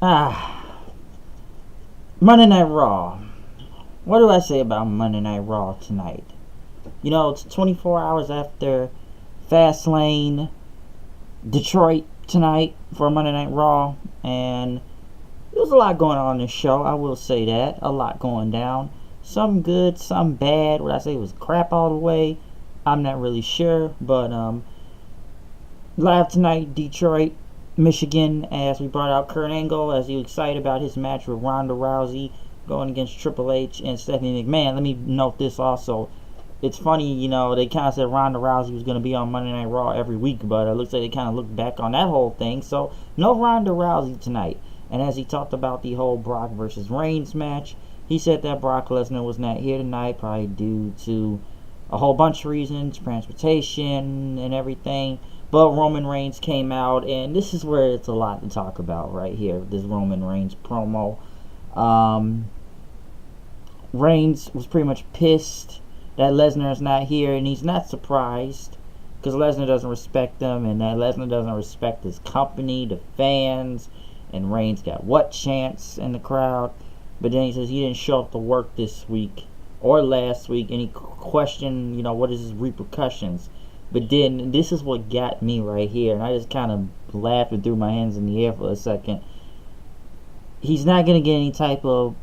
Ah, Monday Night Raw. What do I say about Monday Night Raw tonight? You know, it's 24 hours after Fastlane, Detroit tonight for Monday Night Raw, and there was a lot going on in this show. I will say that. A lot going down. Some good, some bad. Would I say it was crap all the way? I'm not really sure, but live tonight, Detroit, Michigan, as we brought out Kurt Angle, as he was excited about his match with Ronda Rousey going against Triple H and Stephanie McMahon. Let me note this also. It's funny, you know, they kind of said Ronda Rousey was going to be on Monday Night Raw every week, but it looks like they kind of looked back on that whole thing. So, no Ronda Rousey tonight. And as he talked about the whole Brock versus Reigns match, he said that Brock Lesnar was not here tonight, probably due to a whole bunch of reasons, transportation and everything. But Roman Reigns came out, and this is where it's a lot to talk about right here, this Roman Reigns promo. Reigns was pretty much pissed that Lesnar is not here, and he's not surprised because Lesnar doesn't respect him, and that Lesnar doesn't respect his company, the fans, and Reigns got what chance in the crowd. But then he says he didn't show up to work this week or last week, and he questioned, you know, what is his repercussions. But then, this is what got me right here, and I just kind of laughed and threw my hands in the air for a second. He's not going to get any type of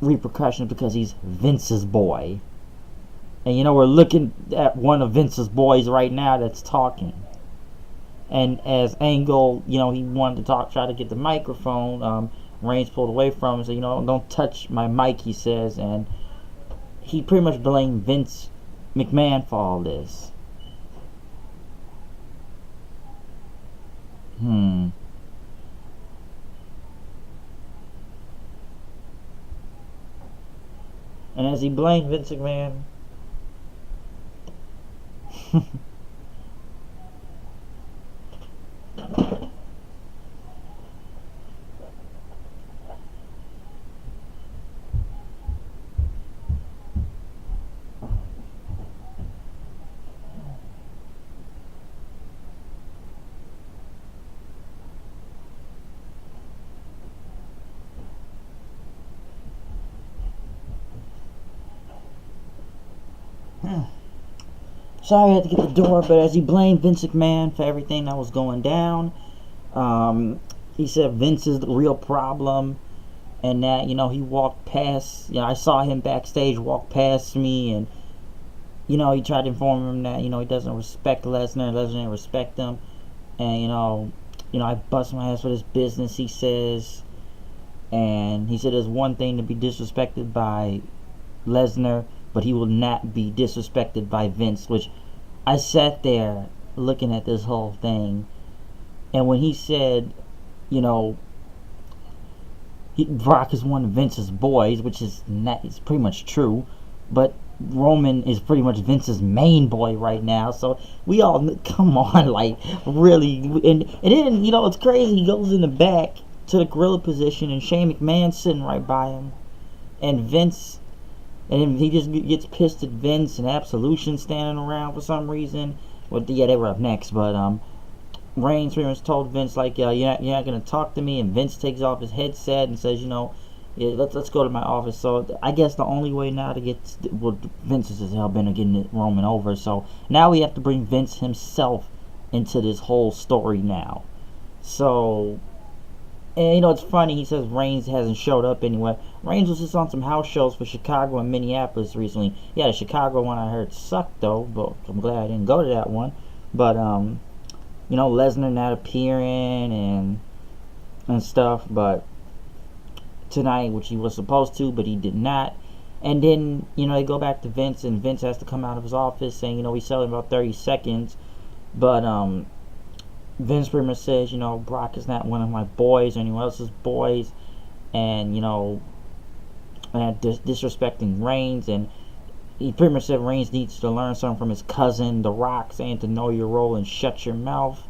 repercussions because he's Vince's boy. And you know, we're looking at one of Vince's boys right now that's talking. And as Angle, you know, he wanted to talk, try to get the microphone, Reigns pulled away from him, so, you know, don't touch my mic, he says. And he pretty much blamed Vince McMahon for all this. And as he blamed Vince McMahon, sorry I had to get the door, but as he blamed Vince McMahon for everything that was going down, he said Vince is the real problem, and that, you know, he walked past, you know, I saw him backstage walk past me, and, you know, he tried to inform him that, you know, he doesn't respect Lesnar didn't respect him, and, you know, I bust my ass for this business, he says, and he said there's one thing to be disrespected by Lesnar, but he will not be disrespected by Vince, which I sat there looking at this whole thing, and when he said, you know, Brock is one of Vince's boys, which is not, it's pretty much true, but Roman is pretty much Vince's main boy right now, so we all, come on, like, really, and then, you know, it's crazy, he goes in the back to the gorilla position, and Shane McMahon's sitting right by him, and Vince, and then he just gets pissed at Vince, and Absolution standing around for some reason. Well, yeah, they were up next, but Reigns pretty much told Vince, like, you're not going to talk to me, and Vince takes off his headset and says, you know, yeah, let's go to my office. So I guess the only way now to get, well, Vince is hell bent on getting Roman over, so now we have to bring Vince himself into this whole story now. So, and you know, it's funny, he says Reigns hasn't showed up anywhere. Reigns was just on some house shows for Chicago and Minneapolis recently. Yeah, the Chicago one I heard sucked though, but I'm glad I didn't go to that one. But you know, Lesnar not appearing and stuff, but tonight, which he was supposed to, but he did not. And then, you know, they go back to Vince, and Vince has to come out of his office saying, you know, he's selling about 30 seconds. But Vince pretty much says, you know, Brock is not one of my boys or anyone else's boys, and, you know, disrespecting Reigns, and he pretty much said Reigns needs to learn something from his cousin, The Rock, saying to know your role and shut your mouth.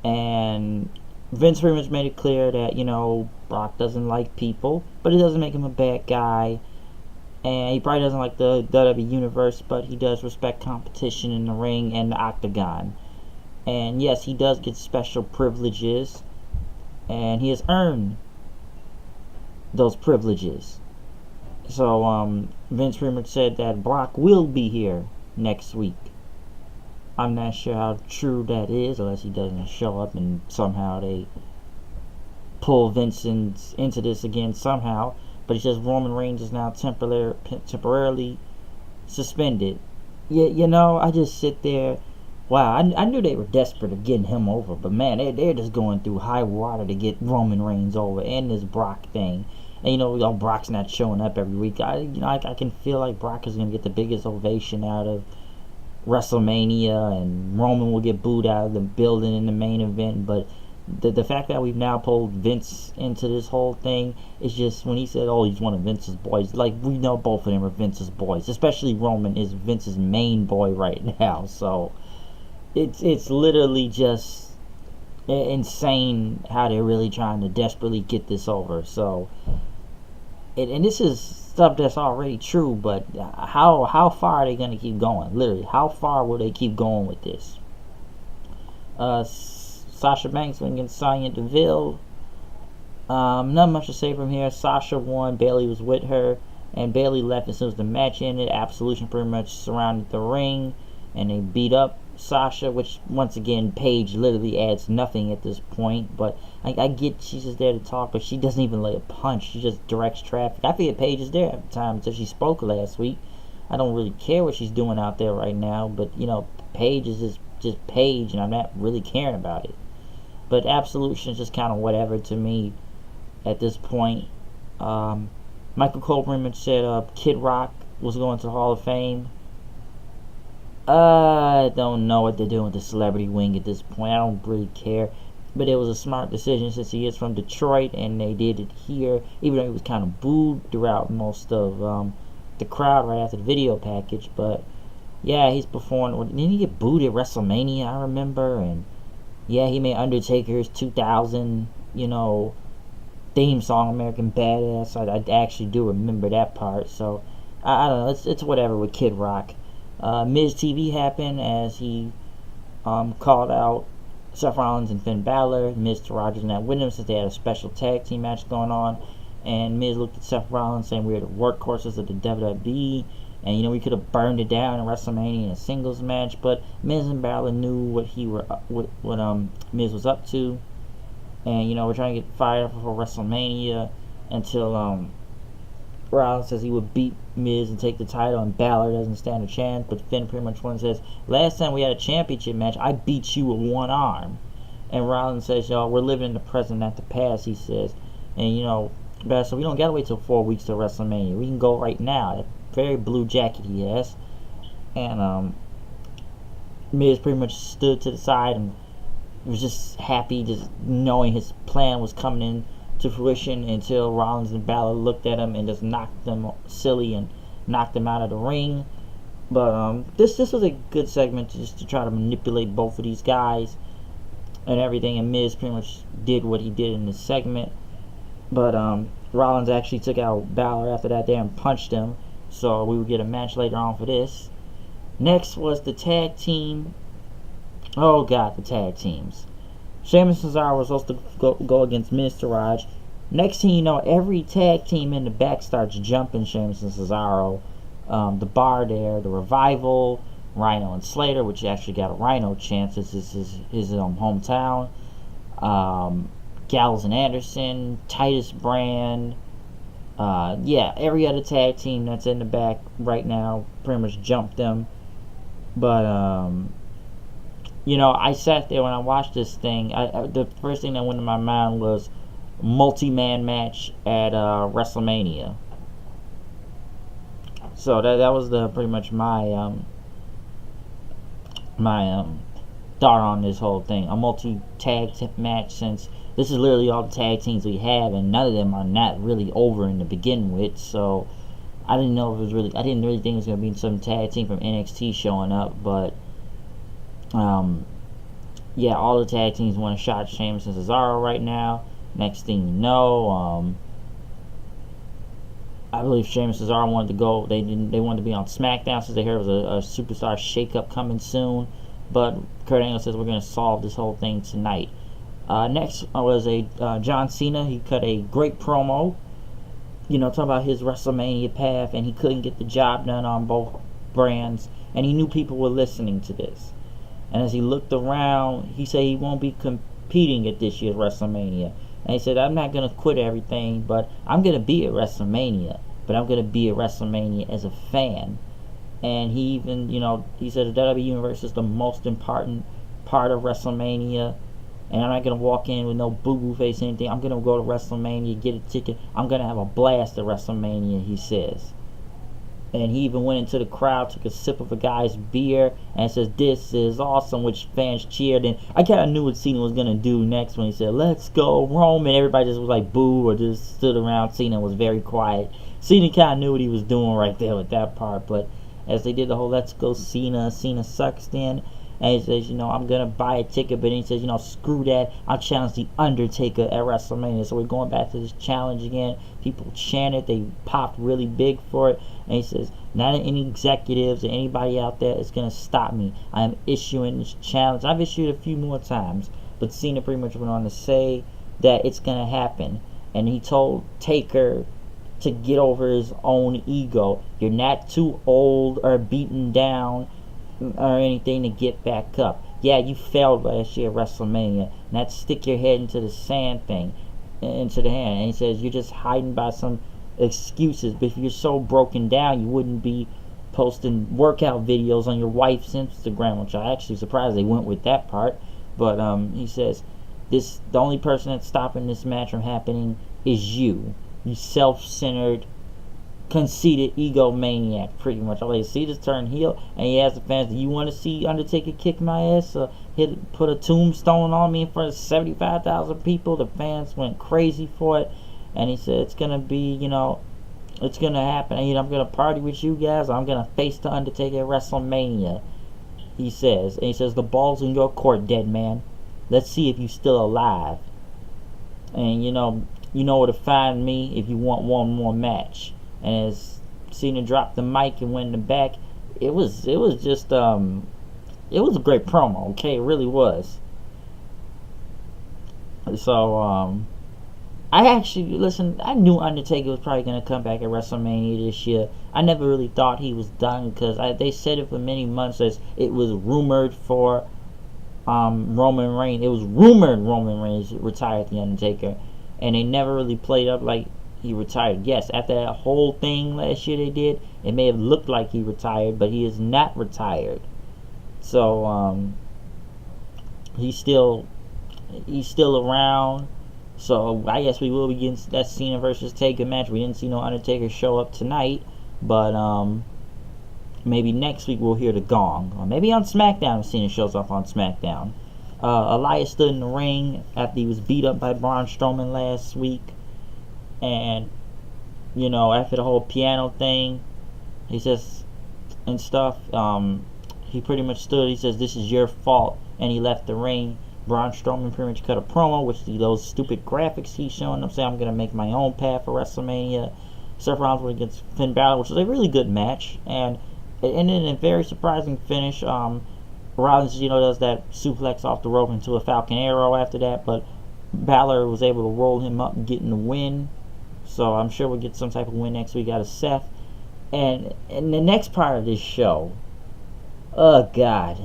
And Vince pretty much made it clear that, you know, Brock doesn't like people, but it doesn't make him a bad guy. And he probably doesn't like the WWE Universe, but he does respect competition in the ring and the octagon. And yes, he does get special privileges, and he has earned those privileges. So Vince pretty much said that Brock will be here next week. I'm not sure how true that is, unless he doesn't show up and somehow they pull Vincent into this again somehow. But he says Roman Reigns is now temporarily suspended. Yeah, I just sit there. Wow, I knew they were desperate of getting him over, but man, they're just going through high water to get Roman Reigns over and this Brock thing. And Brock's not showing up every week. I can feel like Brock is gonna get the biggest ovation out of WrestleMania, and Roman will get booed out of the building in the main event. But the fact that we've now pulled Vince into this whole thing is just, when he said, "Oh, he's one of Vince's boys," like, we know both of them are Vince's boys. Especially Roman is Vince's main boy right now. So it's literally just insane how they're really trying to desperately get this over. So, and this is stuff that's already true, but how far are they going to keep going? Literally, how far will they keep going with this? Sasha Banks went against Sonya Deville. Not much to say from here. Sasha won. Bayley was with her, and Bayley left as soon as the match ended. Absolution pretty much surrounded the ring, and they beat up Sasha, which, once again, Paige literally adds nothing at this point. But I get she's just there to talk, but she doesn't even lay a punch. She just directs traffic. I figured Paige is there at the time until she spoke last week. I don't really care what she's doing out there right now, but Paige is just Paige, and I'm not really caring about it. But Absolution is just kind of whatever to me at this point. Michael Cole pretty much said Kid Rock was going to the Hall of Fame. I don't know what they're doing with the celebrity wing at this point. I don't really care. But it was a smart decision since he is from Detroit, and they did it here, even though he was kind of booed throughout most of the crowd right after the video package. But yeah, he's performed. Didn't he get booed at WrestleMania, I remember? And yeah, he made Undertaker's 2000, theme song, American Badass. I actually do remember that part. So I don't know. It's whatever with Kid Rock. Miz TV happened as he called out Seth Rollins and Finn Balor. Miz to Rogers and that with him since they had a special tag team match going on. And Miz looked at Seth Rollins saying, "We're the workhorses of the WWE. And we could have burned it down in WrestleMania in a singles match." But Miz and Balor knew what Miz was up to. And we're trying to get fired up for WrestleMania until Rollins says he would beat Miz and take the title, and Balor doesn't stand a chance. But Finn pretty much says, "Last time we had a championship match, I beat you with one arm." And Rollins says, "We're living in the present, not the past," he says. And so we don't gotta wait till 4 weeks to WrestleMania. We can go right now. That very blue jacket he has. And Miz pretty much stood to the side and was just happy, just knowing his plan was coming in to fruition, until Rollins and Balor looked at him and just knocked them silly and knocked him out of the ring. But this was a good segment just to try to manipulate both of these guys and everything. And Miz pretty much did what he did in this segment. But Rollins actually took out Balor after that there and punched him. So we would get a match later on for this. Next was the tag team. Oh god, the tag teams. Sheamus and Cesaro was supposed to go against Mr. Raj. Next thing you know, every tag team in the back starts jumping Sheamus and Cesaro. The Bar there, the Revival, Rhino and Slater, which actually got a Rhino chance. This is his hometown. Gallows and Anderson, Titus Brand. Every other tag team that's in the back right now pretty much jumped them. But I sat there when I watched this thing. The first thing that went to my mind was multi-man match at WrestleMania. So that was pretty much my thought on this whole thing. A multi-tag match, since this is literally all the tag teams we have, and none of them are not really over in to begin with. So I didn't really think it was going to be some tag team from NXT showing up, but all the tag teams want a shot at Sheamus and Cesaro right now. Next thing you know, I believe Sheamus and Cesaro wanted to go. They wanted to be on SmackDown since they heard it was a superstar shakeup coming soon. But Kurt Angle says we're going to solve this whole thing tonight. Next was John Cena. He cut a great promo talking about his WrestleMania path, and he couldn't get the job done on both brands, and he knew people were listening to this. And as he looked around, he said he won't be competing at this year's WrestleMania. And he said, I'm not going to quit everything, but I'm going to be at WrestleMania. But I'm going to be at WrestleMania as a fan. And he even, he said the WWE Universe is the most important part of WrestleMania. And I'm not going to walk in with no boo-boo face or anything. I'm going to go to WrestleMania, get a ticket. I'm going to have a blast at WrestleMania, he says. And he even went into the crowd, took a sip of a guy's beer, and says, this is awesome, which fans cheered. And I kind of knew what Cena was going to do next when he said, let's go, Roman. Everybody just was like, boo, or just stood around. Cena was very quiet. Cena kind of knew what he was doing right there with that part. But as they did the whole let's go Cena sucks then, and he says, I'm going to buy a ticket. But then he says, screw that. I'll challenge The Undertaker at WrestleMania. So we're going back to this challenge again. People chanted. They popped really big for it. And he says, not any executives or anybody out there is going to stop me. I am issuing this challenge. I've issued a few more times. But Cena pretty much went on to say that it's going to happen. And he told Taker to get over his own ego. You're not too old or beaten down or anything to get back up. Yeah, you failed last year at WrestleMania. Not stick your head into the sand thing, into the hand. And he says you're just hiding by some excuses. But if you're so broken down, you wouldn't be posting workout videos on your wife's Instagram, which I actually surprised they went with that part. But he says the only person that's stopping this match from happening is you. You self-centered, conceited egomaniac, pretty much. I see this turn heel, and he asked the fans, do you want to see Undertaker kick my ass or put a tombstone on me in front of 75,000 people? The fans went crazy for it, and he said it's gonna be, it's gonna happen. I'm gonna party with you guys, or I'm gonna face the Undertaker at WrestleMania, he says. And he says the ball's in your court, dead man. Let's see if you're still alive. And you know where to find me if you want one more match. And as Cena dropped the mic and went in the back, it was just it was a great promo. Okay, it really was. So I actually I knew Undertaker was probably gonna come back at WrestleMania this year. I never really thought he was done because they said it for many months as it was rumored for Roman Reigns. It was rumored Roman Reigns retired the Undertaker, and they never really played up like he retired. Yes, after that whole thing last year they did, it may have looked like he retired, but he is not retired. So he's still around. So I guess we will be getting that Cena versus Taker match. We didn't see no Undertaker show up tonight, but maybe next week we'll hear the gong, or maybe on SmackDown if Cena shows up on SmackDown. Elias stood in the ring after he was beat up by Braun Strowman last week. And after the whole piano thing, he says and stuff, he pretty much stood. He says this is your fault, and he left the ring. Braun Strowman pretty much cut a promo, which those stupid graphics he's showing them, saying I'm gonna make my own path for WrestleMania. Seth Rollins went against Finn Balor, which was a really good match, and it ended in a very surprising finish. Rollins, does that suplex off the rope into a Falcon Arrow after that, but Balor was able to roll him up and get in the win. So I'm sure we'll get some type of win next week out of Seth. And the next part of this show, oh God,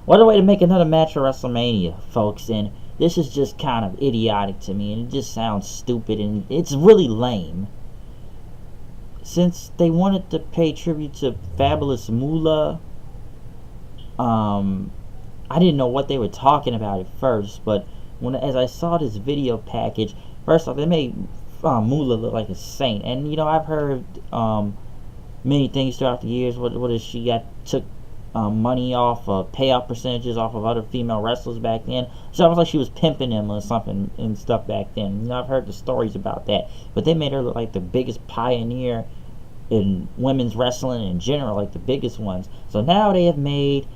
what a way to make another match for WrestleMania, folks. And this is just kind of idiotic to me, and it just sounds stupid, and it's really lame. Since they wanted to pay tribute to Fabulous Moolah, I didn't know what they were talking about at first, but as I saw this video package, first off, they made Moolah look like a saint, and I've heard many things throughout the years. What is she took money off payout percentages off of other female wrestlers back then? So it was like she was pimping them or something and stuff back then. I've heard the stories about that, but they made her look like the biggest pioneer in women's wrestling in general, like the biggest ones. So now they have made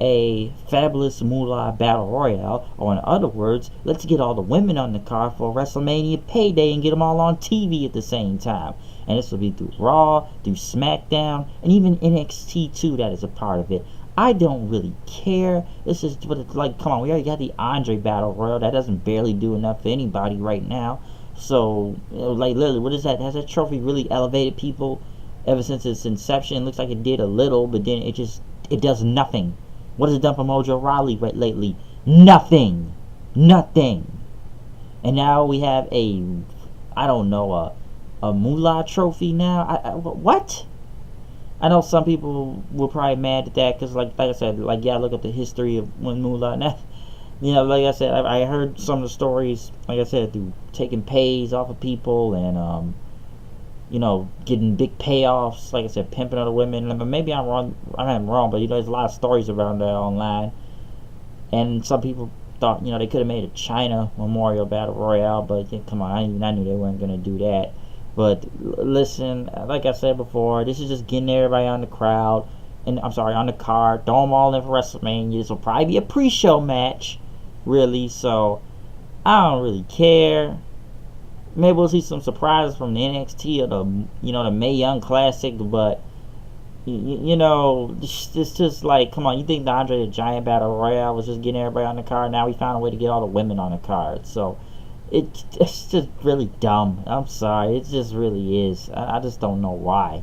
a Fabulous Moolah Battle Royale, or in other words, let's get all the women on the card for WrestleMania payday and get them all on TV at the same time. And this will be through Raw, through SmackDown, and even NXT too, that is a part of it. I don't really care. This is what it's like. Come on, we already got the Andre Battle Royal. That doesn't barely do enough for anybody right now. So, like, literally, what is that? Has that trophy really elevated people ever since its inception? It looks like it did a little, but then it does nothing. What has it done for Mojo Rawley lately? Nothing. Nothing. And now we have I don't know, a Moolah trophy now. What? I know some people were probably mad at that because, like I said, like, yeah, look at the history of when Moolah. And that, like I said, I heard some of the stories. Like I said, through taking pays off of people and getting big payoffs. Like I said, pimping other women. Maybe I'm wrong. I'm wrong, but there's a lot of stories around that online. And some people thought they could have made a China Memorial Battle Royale, but come on, I knew they weren't gonna do that. But listen, like I said before, this is just getting everybody on the crowd, and I'm sorry, on the card. Throw them all in for WrestleMania. This will probably be a pre-show match, really. So I don't really care. Maybe we'll see some surprises from the NXT or the Mae Young Classic, but it's just like, come on, you think the Andre the Giant Battle Royale was just getting everybody on the card? Now we found a way to get all the women on the card. So it's just really dumb. I'm sorry, it just really is. I just don't know why.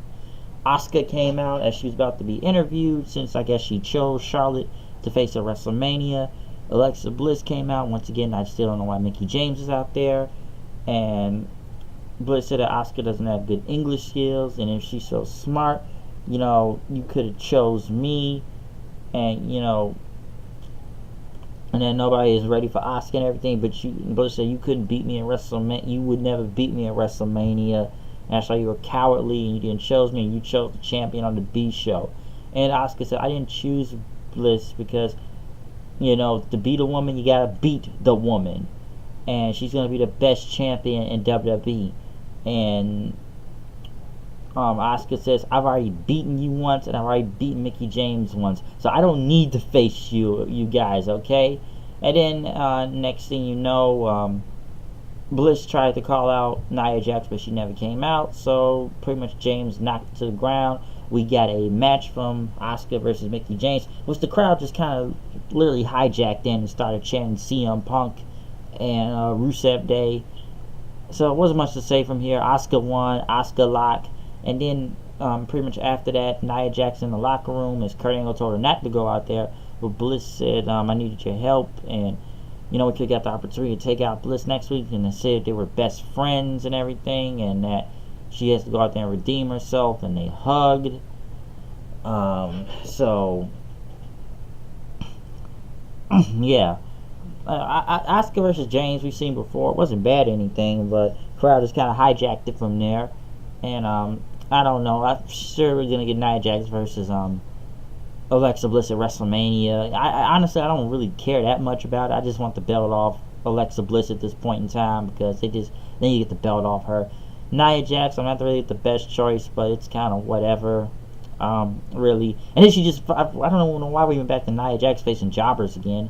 Asuka came out as she was about to be interviewed, since I guess she chose Charlotte to face at WrestleMania. Alexa Bliss came out. Once again, I still don't know why Mickie James is out there. And Bliss said that Asuka doesn't have good English skills, and if she's so smart, you could have chose me, and and then nobody is ready for Asuka and everything. But Bliss said you couldn't beat me in WrestleMania. You would never beat me at WrestleMania. And that's why you were cowardly and you didn't choose me. You chose the champion on the B show. And Asuka said, I didn't choose Bliss because to beat a woman, you gotta beat the woman, and she's gonna be the best champion in WWE. And Asuka says, I've already beaten you once, and I've already beaten Mickie James once, so I don't need to face you guys, okay? And then next thing you know, Bliss tried to call out Nia Jax, but she never came out, so pretty much James knocked it to the ground. We got a match from Asuka versus Mickie James, which the crowd just kind of literally hijacked in and started chanting CM Punk and Rusev Day. So it wasn't much to say from here. Asuka won, Asuka lock. And then pretty much after that, Nia Jax in the locker room, as Kurt Angle told her not to go out there. But Bliss said, I needed your help, and we could have got the opportunity to take out Bliss next week. And they said they were best friends and everything, and that she has to go out there and redeem herself, and they hugged. Yeah. Asuka versus James we've seen before. It wasn't bad or anything, but crowd just kind of hijacked it from there. And I don't know. I'm sure we're gonna get Nia Jax versus Alexa Bliss at WrestleMania. I honestly, I don't really care that much about it. I just want the belt off Alexa Bliss at this point in time, because they need to get the belt off her. Nia Jax, I'm not really the best choice, but it's kind of whatever, really. And then I don't know why we went back to Nia Jax facing jobbers again.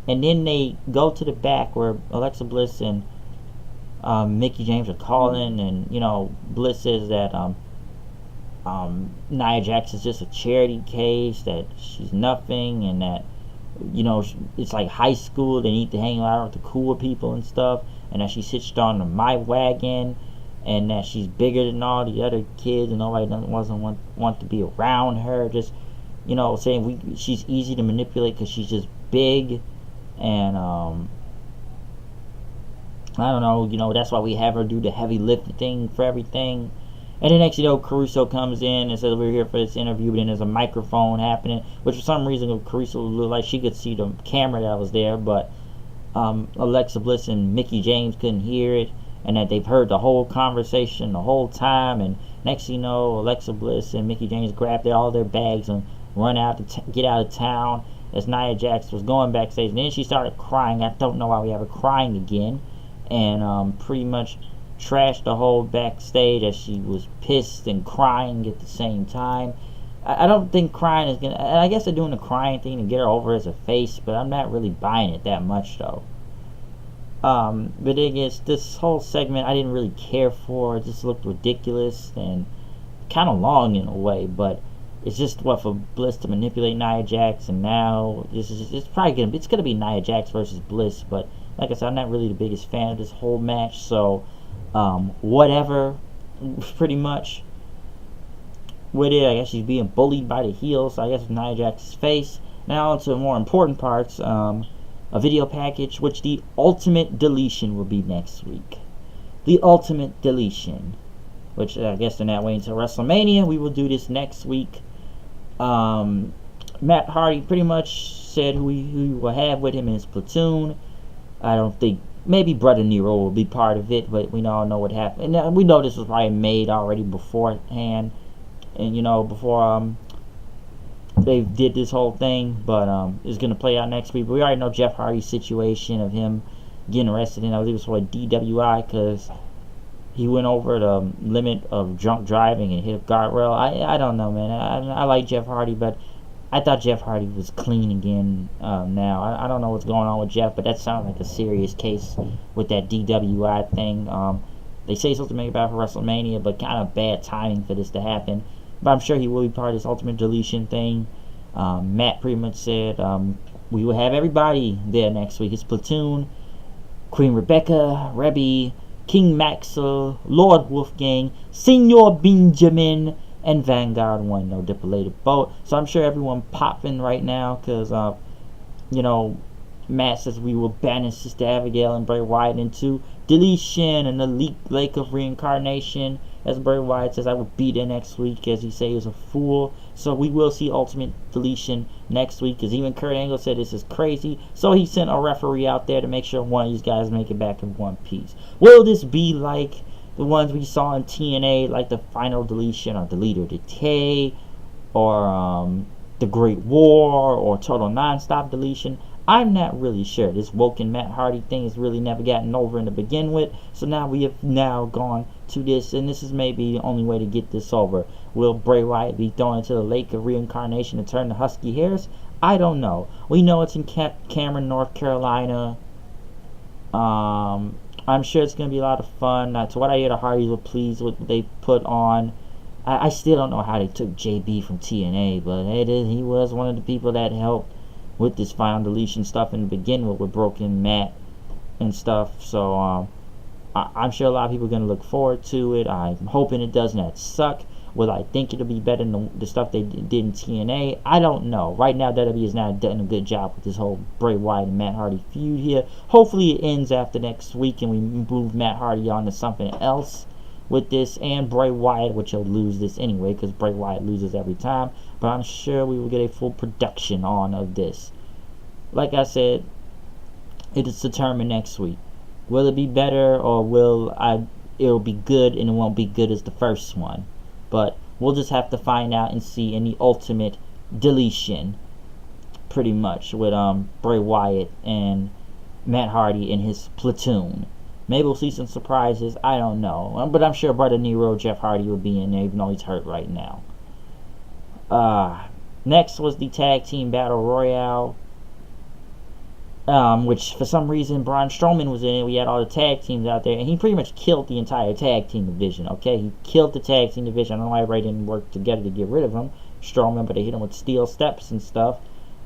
And then they go to the back where Alexa Bliss and Mickie James are calling, and Bliss says that Nia Jax is just a charity case, that she's nothing, and that it's like high school, they need to hang out with the cooler people and stuff, and that she's hitched on to my wagon, and that she's bigger than all the other kids, and nobody doesn't want to be around her. Just saying she's easy to manipulate because she's just big, and I don't know, that's why we have her do the heavy lifting for everything. And then next Caruso comes in and says, we're here for this interview, but then there's a microphone happening, which for some reason Caruso looked like she could see the camera that was there, but Alexa Bliss and Mickie James couldn't hear it, and that they've heard the whole conversation the whole time. And next thing you know, Alexa Bliss and Mickie James grab all their bags and run out to get out of town, as Nia Jax was going backstage. And then she started crying. I don't know why we have her crying again. And pretty much trashed the whole backstage, as she was pissed and crying at the same time. I don't think crying is gonna, and I guess they're doing the crying thing to get her over as a face, but I'm not really buying it that much though. But I guess this whole segment I didn't really care for. It just looked ridiculous and kind of long in a way, but it's just for Bliss to manipulate Nia Jax, and now it's probably gonna be Nia Jax versus Bliss, but like I said, I'm not really the biggest fan of this whole match, so whatever, pretty much with it. I guess he's being bullied by the heels, so I guess Nia Jax's face. Now on to the more important parts, a video package, which the Ultimate Deletion will be next week. The Ultimate Deletion, which I guess they're not waiting until WrestleMania. We will do this next week. Matt Hardy pretty much said who he will have with him in his platoon. I don't think, maybe Brother Nero will be part of it, but we all know what happened. And we know this was probably made already beforehand, and before they did this whole thing, but it's gonna play out next week. But we already know Jeff Hardy's situation of him getting arrested, and I believe it was for a DWI because he went over the limit of drunk driving and hit a guardrail. I don't know, man. I like Jeff Hardy, but I thought Jeff Hardy was clean again now. I don't know what's going on with Jeff, but that sounds like a serious case with that DWI thing. They say something maybe about for WrestleMania, but kind of bad timing for this to happen. But I'm sure he will be part of this Ultimate Deletion thing. Matt pretty much said we will have everybody there next week. His platoon, Queen Rebecca, Rebby, King Maxwell, Lord Wolfgang, Senor Benjamin, and Vanguard 1, no diplomated boat. So I'm sure everyone popping right now because, Matt says we will banish Sister Abigail and Bray Wyatt into Deletion and the Lake of Reincarnation. As Bray Wyatt says, I will be there next week, as he says, he's a fool. So we will see Ultimate Deletion next week, because even Kurt Angle said this is crazy. So he sent a referee out there to make sure one of these guys make it back in one piece. Will this be like the ones we saw in TNA, like the Final Deletion or Deleter Decay, or the Great War, or Total Nonstop Deletion? I'm not really sure. This Woken Matt Hardy thing has really never gotten over in to begin with. So now we have now gone to this, and this is maybe the only way to get this over. Will Bray Wyatt be thrown into the Lake of Reincarnation to turn to Husky Hairs? I don't know. We know it's in Cameron, North Carolina. I'm sure it's going to be a lot of fun. To what I hear, the Hardys were pleased with what they put on. I still don't know how they took JB from TNA, but he was one of the people that helped with this Final Deletion stuff in the beginning with Broken Matt and stuff. So I'm sure a lot of people are going to look forward to it. I'm hoping it does not suck. Will I think it'll be better than the stuff they did in TNA? I don't know. Right now, WWE has not done a good job with this whole Bray Wyatt and Matt Hardy feud here. Hopefully it ends after next week and we move Matt Hardy on to something else with this, and Bray Wyatt, which he'll lose this anyway because Bray Wyatt loses every time. But I'm sure we will get a full production on of this. Like I said, it is determined next week. Will it be better, or it'll be good and it won't be good as the first one? But we'll just have to find out and see in the Ultimate Deletion, pretty much, with Bray Wyatt and Matt Hardy in his platoon. Maybe we'll see some surprises. I don't know. But I'm sure Brother Nero, Jeff Hardy, will be in there, even though he's hurt right now. Next was the Tag Team Battle Royale, which for some reason Braun Strowman was in it. We had all the tag teams out there, and he pretty much killed the entire tag team division. Okay, he killed the tag team division. I don't know why everybody didn't work together to get rid of him, Strowman, but they hit him with steel steps and stuff.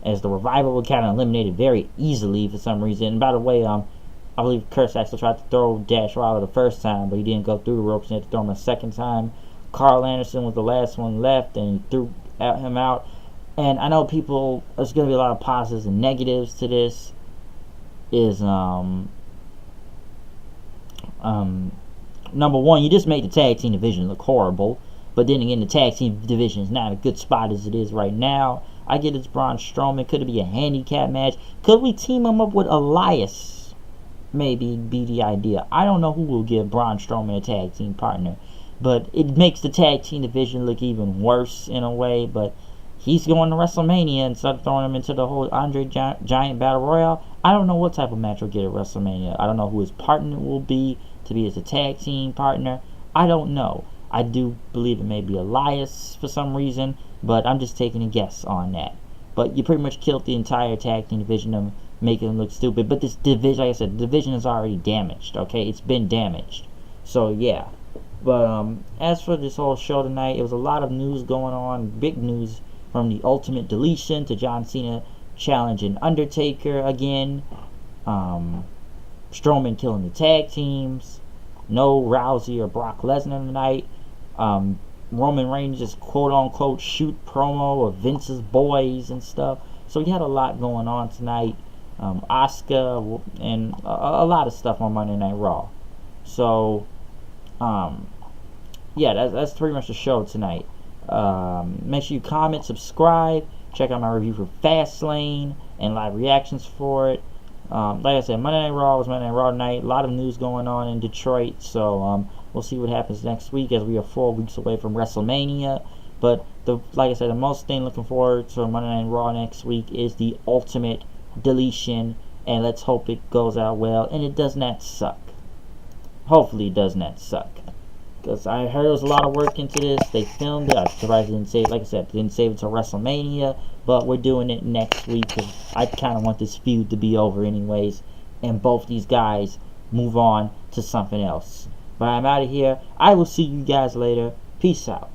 As the Revival were kind of eliminated very easily for some reason. And by the way, I believe Kurt actually tried to throw Dash Wilder the first time, but he didn't go through the ropes, and he had to throw him a second time. Carl Anderson was the last one left, and he threw him out. And I know there's going to be a lot of positives and negatives to this. Is number one, you just made the tag team division look horrible, but then again, the tag team division is not a good spot as it is right now. I get it's Braun Strowman. Could it be a handicap match? Could we team him up with Elias? Maybe be the idea. I don't know who will give Braun Strowman a tag team partner, but it makes the tag team division look even worse in a way. But he's going to WrestleMania instead of throwing him into the whole Andre Giant Battle Royale. I don't know what type of match we'll get at WrestleMania. I don't know who his partner will be to be as a tag team partner. I don't know. I do believe it may be Elias for some reason, but I'm just taking a guess on that. But you pretty much killed the entire tag team division of making them look stupid. But this division, like I said, the division is already damaged, okay? It's been damaged. So, yeah. But as for this whole show tonight, it was a lot of news going on, big news, from the Ultimate Deletion to John Cena challenging Undertaker again. Strowman killing the tag teams. No Rousey or Brock Lesnar tonight. Roman Reigns just quote-unquote shoot promo of Vince's boys and stuff. So we had a lot going on tonight. Asuka and a lot of stuff on Monday Night Raw. So, yeah, that's pretty much the show tonight. Make sure you comment, subscribe, check out my review for Fastlane and live reactions for it. Like I said, Monday Night Raw was Monday Night Raw tonight. A lot of news going on in Detroit, so we'll see what happens next week as we are 4 weeks away from WrestleMania. But like I said, the most thing looking forward to Monday Night Raw next week is the ultimate deletion, and let's hope it goes out well and it does not suck. Hopefully it does not suck, because I heard there was a lot of work into this. They filmed it. I'm surprised they didn't save, like I said, they didn't save it till WrestleMania, but we're doing it next week because I kind of want this feud to be over anyways, and both these guys move on to something else. But I'm out of here. I will see you guys later. Peace out.